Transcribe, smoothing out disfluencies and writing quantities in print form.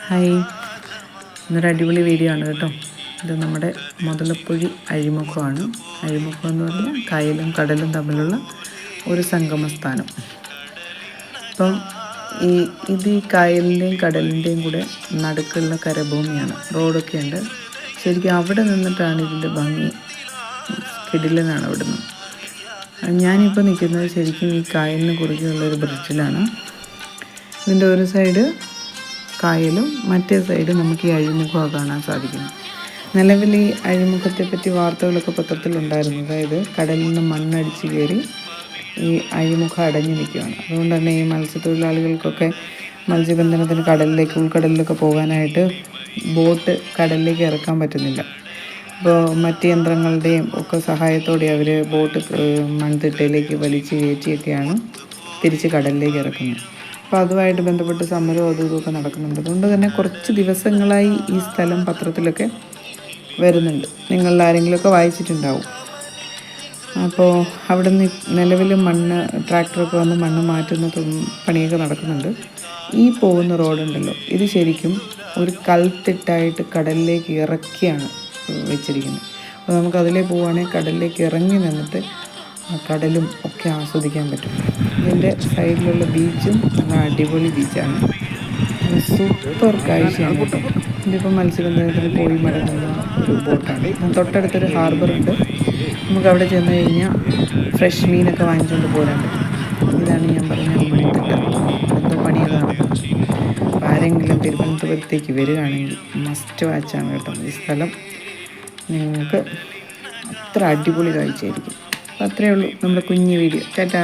Hi, ഇന്നൊരു അടിപൊളി video ആണ് കേട്ടോ. ഇത് നമ്മുടെ മുതലപ്പുഴി അഴിമുഖമാണ്. അഴിമുഖം എന്ന് പറഞ്ഞാൽ കായലും കടലും തമ്മിലുള്ള ഒരു സംഗമസ്ഥാനം. അപ്പം ഈ കായലിൻ്റെയും കടലിൻ്റെയും കൂടെ നടുക്കുള്ള കരഭൂമിയാണ്. റോഡൊക്കെ ഉണ്ട്. ശരിക്കും അവിടെ നിന്നിട്ടാണ് ഇതിൻ്റെ ഭംഗി. കിടിലനാണ് അവിടെ നിന്ന്. ഞാനിപ്പോൾ നിൽക്കുന്നത് ശരിക്കും ഈ കായലിന് കുറുകെയുള്ളൊരു ബ്രിഡ്ജിലാണ്. ഇതിൻ്റെ ഒരു സൈഡ് കായലും മറ്റേ സൈഡ് നമുക്ക് ഈ അഴിമുഖമാണ് കാണാൻ സാധിക്കുന്നത്. നിലവിൽ ഈ അഴിമുഖത്തെപ്പറ്റി വാർത്തകളൊക്കെ പത്രത്തിലുണ്ടായിരുന്നു. അതായത് കടലിൽ നിന്ന് മണ്ണടിച്ച് കയറി ഈ അഴിമുഖം അടഞ്ഞു നിൽക്കുകയാണ്. അതുകൊണ്ട് തന്നെ ഈ മത്സ്യത്തൊഴിലാളികൾക്കൊക്കെ മത്സ്യബന്ധനത്തിന് കടലിലേക്ക് ഉൾക്കടലിലൊക്കെ പോകാനായിട്ട് ബോട്ട് കടലിലേക്ക് ഇറക്കാൻ പറ്റുന്നില്ല. അപ്പോൾ മറ്റ് യന്ത്രങ്ങളുടെയും ഒക്കെ സഹായത്തോടെ അവർ ബോട്ട് മൺതിട്ടയിലേക്ക് വലിച്ച് കയറ്റിയൊക്കെയാണ് തിരിച്ച് കടലിലേക്ക് ഇറക്കുന്നത്. അപ്പോൾ അതുമായിട്ട് ബന്ധപ്പെട്ട് സമരവും അതും ഇതുമൊക്കെ നടക്കുന്നുണ്ട്. അതുകൊണ്ട് തന്നെ കുറച്ച് ദിവസങ്ങളായി ഈ സ്ഥലം പത്രത്തിലൊക്കെ വരുന്നുണ്ട്. നിങ്ങളിൽ ആരെങ്കിലുമൊക്കെ വായിച്ചിട്ടുണ്ടാവും. അപ്പോൾ അവിടെ നിന്ന് നിലവിൽ മണ്ണ് ട്രാക്ടറൊക്കെ വന്ന് മണ്ണ് മാറ്റുന്ന പണിയൊക്കെ നടക്കുന്നുണ്ട്. ഈ പോകുന്ന റോഡുണ്ടല്ലോ, ഇത് ശരിക്കും ഒരു കൽത്തിട്ടായിട്ട് കടലിലേക്ക് ഇറക്കിയാണ് വെച്ചിരിക്കുന്നത്. അപ്പോൾ നമുക്കതിലേ പോവുകയാണെങ്കിൽ കടലിലേക്ക് ഇറങ്ങി നിന്നിട്ട് കടലും ഒക്കെ ആസ്വദിക്കാൻ പറ്റും. ഇതിൻ്റെ സൈഡിലുള്ള ബീച്ചും നല്ല അടിപൊളി ബീച്ചാണ്. സൂപ്പർ കാഴ്ചയാണ് കേട്ടോ. ഇതിപ്പോൾ മത്സ്യബന്ധനത്തിന് പോയി മടങ്ങുന്ന ഒരു ബോട്ടാണ്. തൊട്ടടുത്തൊരു ഹാർബറുണ്ട്. നമുക്ക് അവിടെ ചെന്ന് കഴിഞ്ഞാൽ ഫ്രഷ് മീനൊക്കെ വാങ്ങിച്ചുകൊണ്ട് പോരാൻ പറ്റും. ഇതാണ് ഞാൻ പറഞ്ഞ മൺതിട്ട. എന്തോ പണിയൊക്കെ നടക്കുന്നത്. അപ്പോൾ ആരെങ്കിലും തിരുവനന്തപുരത്തേക്ക് വരികയാണെങ്കിൽ മസ്റ്റ് വാച്ചാണ് കേട്ടോ ഈ സ്ഥലം. നിങ്ങൾക്ക് അത്ര അടിപൊളി കാഴ്ചയായിരിക്കും. അപ്പോൾ അത്രയേ ഉള്ളൂ നമ്മുടെ കുഞ്ഞു വീഡിയോ. ടാറ്റാ.